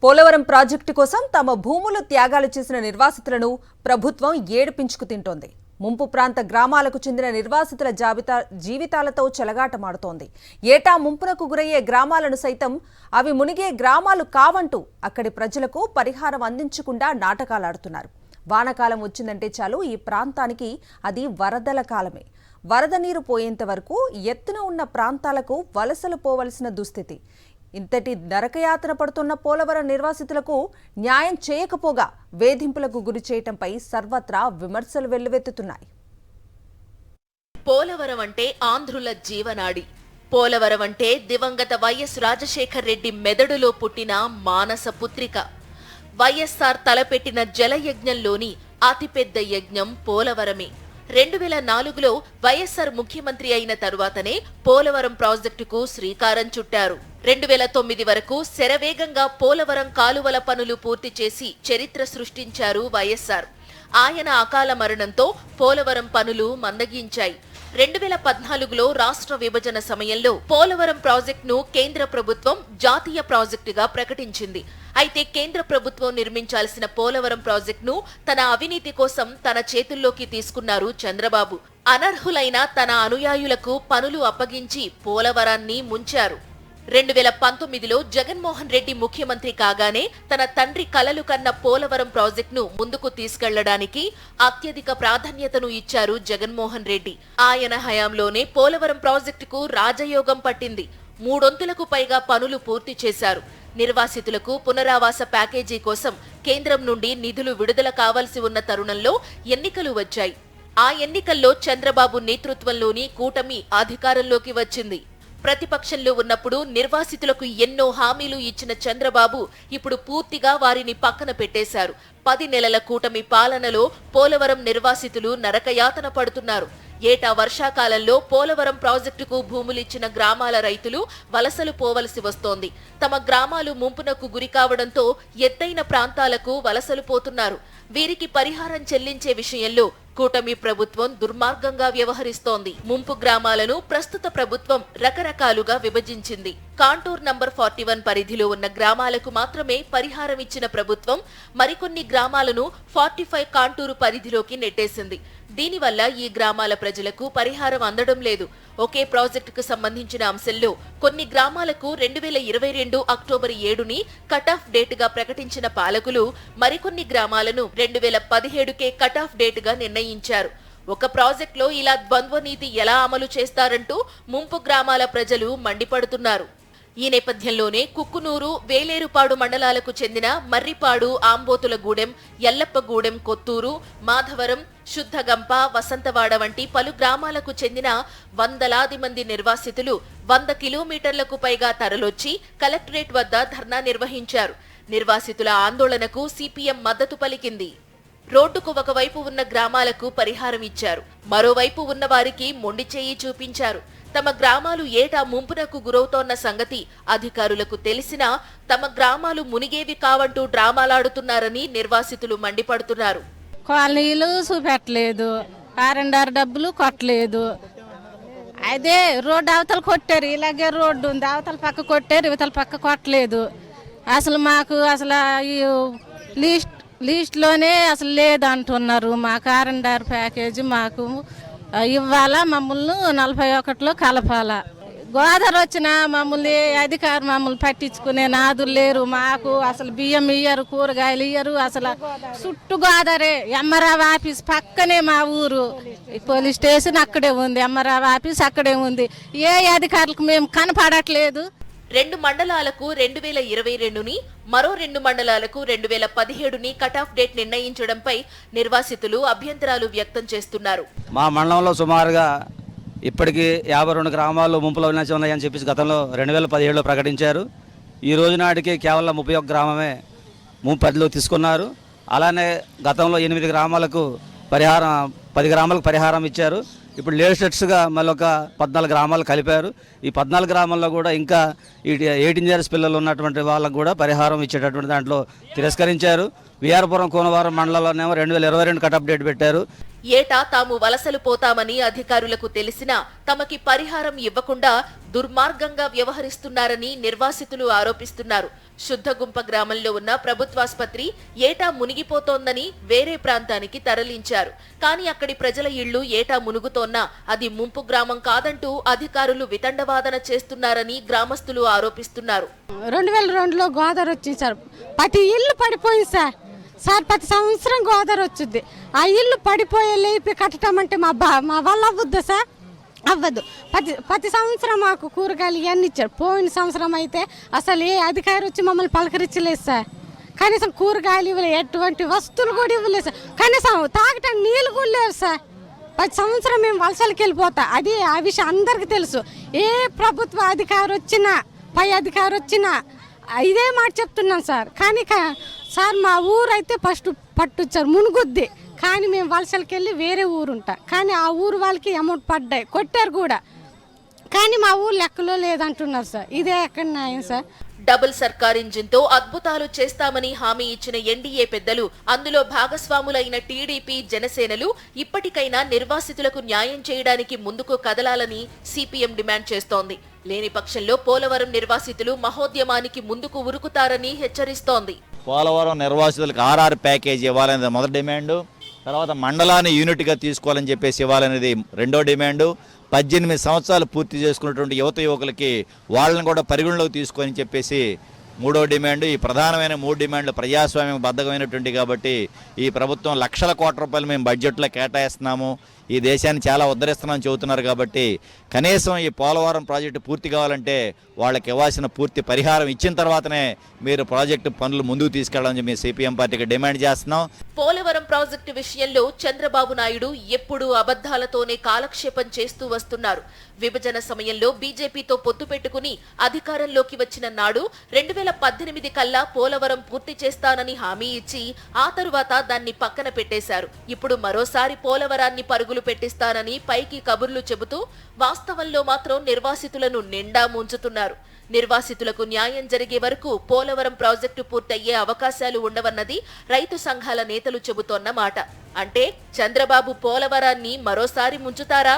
Polavaram project కోసం తమ భూములు త్యాగాలు చేసిన నిర్వాసితులను ప్రభుత్వం ఏడిపించుకు తింటోంది. ముంపు ప్రాంత గ్రామాలకు చెందిన నిర్వాసితుల జీవితాలతో చెలగాటమాడుతోంది. ఏటా ముంపునకు గురయ్యే గ్రామాలను సైతం అవి మునిగే గ్రామాలు కావంటూ అక్కడి ప్రజలకు పరిహారం అందించకుండా నాటకాలాడుతున్నారు. వానకాలం వచ్చిందంటే చాలు ఈ ప్రాంతానికి అది వరదల కాలమే. వరద నీరు పోయేంత వరకు ఎత్తున ఉన్న ప్రాంతాలకు వలసలు పోవలసిన దుస్థితి. ఇంతటి నరకయాతన పడుతున్న పోలవరం నిర్వాసితులకు న్యాయం చేయకపోగా వేధింపులకు గురి చేయటంపై సర్వత్రా విమర్శలు వెల్లువెత్తుతున్నాయి. పోలవరం అంటే ఆంధ్రుల జీవనాడి. పోలవరం అంటే దివంగత వైఎస్ రాజశేఖర్ రెడ్డి మెదడులో పుట్టిన మానస పుత్రిక. వైఎస్ఆర్ తలపెట్టిన జలయజ్ఞంలోని అతిపెద్ద యజ్ఞం పోలవరమే. 2004లో వైఎస్ఆర్ ముఖ్యమంత్రి అయిన తరువాతనే పోలవరం ప్రాజెక్టుకు శ్రీకారం చుట్టారు. 2009 వరకు శరవేగంగా పోలవరం కాలువల పనులు పూర్తి చేసి చరిత్ర సృష్టించారు వైఎస్ఆర్. ఆయన అకాల మరణంతో పోలవరం పనులు మందగించాయి. 2014లో రాష్ట్ర విభజన సమయంలో పోలవరం ప్రాజెక్టును కేంద్ర ప్రభుత్వం జాతీయ ప్రాజెక్టుగా ప్రకటించింది. అయితే కేంద్ర ప్రభుత్వం నిర్మించాల్సిన పోలవరం ప్రాజెక్టును తన అవినీతి కోసం తన చేతుల్లోకి తీసుకున్నారు చంద్రబాబు. అనర్హులైన తన అనుయాయులకు పనులు అప్పగించి పోలవరాన్ని ముంచారు. 2019లో జగన్మోహన్ రెడ్డి ముఖ్యమంత్రి కాగానే తన తండ్రి కలలు కన్న పోలవరం ప్రాజెక్టును ముందుకు తీసుకెళ్లడానికి అత్యధిక ప్రాధాన్యతను ఇచ్చారు జగన్మోహన్ రెడ్డి. ఆయన హయాంలోనే పోలవరం ప్రాజెక్టుకు రాజయోగం పట్టింది. 3 వంతులకు పైగా పనులు పూర్తి చేశారు. నిర్వాసితులకు పునరావాస ప్యాకేజీ కోసం కేంద్రం నుండి నిధులు విడుదల కావాల్సి ఉన్న తరుణంలో ఎన్నికలు వచ్చాయి. ఆ ఎన్నికల్లో చంద్రబాబు నేతృత్వంలోని కూటమి అధికారంలోకి వచ్చింది. ప్రతిపక్షంలో ఉన్నప్పుడు నిర్వాసితులకు ఎన్నో హామీలు ఇచ్చిన చంద్రబాబు ఇప్పుడు పూర్తిగా వారిని పక్కన పెట్టేశారు. 10 నెలల కూటమి పాలనలో పోలవరం నిర్వాసితులు నరకయాతన పడుతున్నారు. ఏటా వర్షాకాలంలో పోలవరం ప్రాజెక్టుకు భూములిచ్చిన గ్రామాల రైతులు వలసలు పోవలసి వస్తోంది. తమ గ్రామాలు ముంపునకు గురి కావడంతో ఎత్తైన ప్రాంతాలకు వలసలు పోతున్నారు. వీరికి పరిహారం చెల్లించే విషయంలో కూటమి ప్రభుత్వం దుర్మార్గంగా వ్యవహరిస్తోంది. ముంపు గ్రామాలను ప్రస్తుత ప్రభుత్వం రకరకాలుగా విభజించింది. కాంటూర్ నంబర్ 41 పరిధిలో ఉన్న గ్రామాలకు మాత్రమే పరిహారం ఇచ్చిన ప్రభుత్వం మరికొన్ని గ్రామాలను 45 కాంటూరు పరిధిలోకి నెట్టేసింది. దీనివల్ల ఈ గ్రామాల ప్రజలకు పరిహారం అందడం లేదు. ఒకే ప్రాజెక్టుకు సంబంధించిన అంశంలో కొన్ని గ్రామాలకు 2022 అక్టోబర్ 7ని కట్ ఆఫ్ డేట్ గా ప్రకటించిన పాలకులు మరికొన్ని గ్రామాలను 2017కే కట్ ఆఫ్ డేట్ గా నిర్ణయించారు. ఒక ప్రాజెక్టులో ఇలా ద్వంద్వ నీతి ఎలా అమలు చేస్తారంటూ ముంపు గ్రామాల ప్రజలు మండిపడుతున్నారు. ఈ నేపథ్యంలోనే కుక్కునూరు, వేలేరుపాడు మండలాలకు చెందిన మర్రిపాడు, ఆంబోతులగూడెం, ఎల్లప్పగూడెం, కొత్తూరు, మాధవరం, శుద్ధగంప, వసంతవాడ వంటి పలు గ్రామాలకు చెందిన వందలాది మంది నిర్వాసితులు 100 కిలోమీటర్లకు పైగా తరలొచ్చి కలెక్టరేట్ వద్ద ధర్నా నిర్వహించారు. నిర్వాసితుల ఆందోళనకు సిపిఎం మద్దతు పలికింది. రోడ్డుకు ఒకవైపు ఉన్న గ్రామాలకు పరిహారం ఇచ్చారు. మరోవైపు ఉన్న వారికి మొండి చేయి చూపించారు. తమ గ్రామాలు ఏటా ముంపునకు గురవుతోన్న సంగతి అధికారులకు తెలిసినా తమ గ్రామాలు మునిగేవి కావంటూ డ్రామాలాడుతున్నారని నిర్వాసితులు మండిపడుతున్నారు. కాలనీలు చూపెట్టలేదు, ఆర్ఎండ్ఆర్ డబ్బులు కొట్టలేదు. అదే రోడ్డు అవతల కొట్టారు, ఇలాగే రోడ్డు ఉంది, అవతల పక్క కొట్టారు, ఇవతల పక్క కొట్టలేదు. అసలు మాకు అసలు ఈ లిస్ట్లోనే అసలు లేదంటున్నారు. మాకు ఆర్ఎండ్ఆర్ ప్యాకేజీ మాకు ఇవ్వాలా, మమ్మల్ని 41లో కలపాలా. గోదావరి వచ్చిన మమ్మల్ని అధికారులు మమ్మల్ని పట్టించుకునే నాదులు లేరు. మాకు అసలు బియ్యం ఇయ్యరు, కూరగాయలు ఇయ్యరు. అసలు చుట్టూ గోదావరి. ఎమ్మరావు ఆఫీస్ పక్కనే మా ఊరు. పోలీస్ స్టేషన్ అక్కడే ఉంది, ఎమ్మరావు ఆఫీస్ అక్కడే ఉంది. ఏ అధికారులకు మేము కనపడట్లేదు. 2 మండలాలకు 2022ని, మరో 2 మండలాలకు 2017ని కట్ ఆఫ్ డేట్ నిర్ణయించడంపై నిర్వాసితులు అభ్యంతరాలు వ్యక్తం చేస్తున్నారు. మా మండలంలో సుమారుగా ఇప్పటికీ 52 గ్రామాలు ముంపులో ఉన్నాయని చెప్పేసి గతంలో 2017లో ప్రకటించారు. ఈ రోజు నాటికి కేవలం 31 గ్రామమే ముంపు పరిధిలో తీసుకున్నారు. అలానే గతంలో 8 గ్రామాలకు పరిహారం, 10 గ్రామాలకు పరిహారం ఇచ్చారు. ఇప్పుడు లేటెస్ట్గా మళ్ళీ ఒక 14 గ్రామాలు కలిపారు. ఈ 14 గ్రామాల్లో కూడా ఇంకా 18 ఇయర్స్ పిల్లలు ఉన్నటువంటి వాళ్ళకు కూడా పరిహారం ఇచ్చేటటువంటి దాంట్లో తిరస్కరించారు. విఆర్పురం, కోనవరం మండలంలోనేమో 2022 కట్ ఆఫ్ డేట్ పెట్టారు. ఏటా తాము వలసలు పోతామని అధికారులకు తెలిసినా తమకి పరిహారం ఇవ్వకుండా దుర్మార్గంగా వ్యవహరిస్తున్నారని నిర్వాసితులు ఆరోపిస్తున్నారు. శుద్ధగుంప గ్రామంలో ఉన్న ప్రభుత్వాసుపత్రి ఏటా మునిగిపోతోందని వేరే ప్రాంతానికి తరలించారు. కానీ అక్కడి ప్రజల ఇళ్లు ఏటా మునుగుతోన్నా అది ముంపు గ్రామం కాదంటూ అధికారులు వితండవాదన చేస్తున్నారని గ్రామస్తులు ఆరోపిస్తున్నారు. 2002లో గోదావరి వచ్చింది సార్. ప్రతి ఇల్లు పడిపోయింది సార్ ప్రతి సంవత్సరం గోదావరి వచ్చింది. ఆ ఇల్లు పడిపోయే లేపి కట్టడం అంటే మా వల్ల అవ్వద్దా సార్? అవ్వదు. ప్రతి సంవత్సరం మాకు కూరగాయలు ఇవన్నీ ఇచ్చారు. పోయిన సంవత్సరం అయితే అసలు ఏ అధికారి వచ్చి మమ్మల్ని పలకరించలేదు సార్. కనీసం కూరగాయలు ఇవ్వలేదు, ఎటువంటి వస్తువులు కూడా ఇవ్వలేదు సార్. కనీసం తాగటానికి నీళ్ళు కూడా లేవు సార్. ప్రతి సంవత్సరం మేము వలసలకి వెళ్ళిపోతాం. అది ఆ విషయం అందరికీ తెలుసు. ఏ ప్రభుత్వ అధికారి వచ్చినా, పై అధికారి వచ్చినా ఇదే మాట చెప్తున్నాం సార్. కానీ సార్ మా ఊరు అయితే ఫస్ట్ పట్టుచ్చారు మునుగుద్ది. కానీ మేము వలసలకి వెళ్ళి వేరే ఊరు ఉంటాం. కానీ ఆ ఊరు వాళ్ళకి అమౌంట్ పడ్డాయి, కొట్టారు కూడా. కానీ మా ఊరు లెక్కలో లేదంటున్నారు సార్. ఇదే ఎక్కడ న్యాయం సార్? డబుల్ సర్కార్ ఇంజిన్ తో అద్భుతాలు చేస్తామని హామీ ఇచ్చిన ఎన్డీఏ పెద్దలు, అందులో భాగస్వాములైన టీడీపీ, జనసేనలు ఇప్పటికైనా నిర్వాసితులకు న్యాయం చేయడానికి ముందుకు కదలాలని సిపిఎం డిమాండ్ చేస్తోంది. లేని పక్షంలో పోలవరం నిర్వాసితులు మహోద్యమానికి ముందుకు ఉరుకుతారని హెచ్చరిస్తోంది. పోలవరం నిర్వాసితులకు ఆర్ఆర్ ప్యాకేజ్ ఇవ్వాలనేది మొదటి డిమాండు. తర్వాత మండలాన్ని యూనిట్గా తీసుకోవాలని చెప్పేసి ఇవ్వాలనేది రెండో డిమాండు. 18 సంవత్సరాలు పూర్తి చేసుకున్నటువంటి యువకులకి వాళ్ళని కూడా పరిగణలోకి తీసుకొని చెప్పేసి మూడో డిమాండ్. ఈ ప్రధానమైన 3 డిమాండ్లు ప్రజాస్వామ్యం బద్ధకమైనటువంటి కాబట్టి ఈ ప్రభుత్వం లక్షల కోట్ల రూపాయలు మేము బడ్జెట్లో కేటాయిస్తున్నాము, ఈ దేశాన్ని చాలా ఉద్ధరిస్తున్నామని చెబుతున్నారు. కాబట్టి కనీసం ఈ పోలవరం ప్రాజెక్టు పూర్తి కావాలంటే వాళ్ళకి ఇవ్వాల్సిన పూర్తి పరిహారం ఇచ్చిన తర్వాతనే మీరు ప్రాజెక్టు పనులు ముందుకు తీసుకెళ్లాలని మేము సిపిఎం పార్టీకి డిమాండ్ చేస్తున్నాం. పోలవరం ప్రాజెక్టు విషయంలో చంద్రబాబు నాయుడు ఎప్పుడూ అబద్ధాలతోనే కాలక్షేపం చేస్తూ వస్తున్నారు. విభజన సమయంలో బీజేపీతో పొత్తు పెట్టుకుని అధికారంలోకి వచ్చిన నాడు 2018 కల్లా పోలవరం పూర్తి చేస్తానని హామీ ఇచ్చి ఆ తరువాత దాన్ని పక్కన పెట్టేశారు. ఇప్పుడు మరోసారి పోలవరాన్ని పరుగులు పెట్టిస్తానని పైకి కబుర్లు చెబుతూ వాస్తవంలో మాత్రం నిర్వాసితులను నిండా ముంచుతున్నారు. నిర్వాసితులకు న్యాయం జరిగే వరకు పోలవరం ప్రాజెక్టు పూర్తయ్యే అవకాశాలు ఉండవన్నది రైతు సంఘాల నేతలు చెబుతోన్న మాట. అంటే చంద్రబాబు పోలవరాన్ని మరోసారి ముంచుతారా?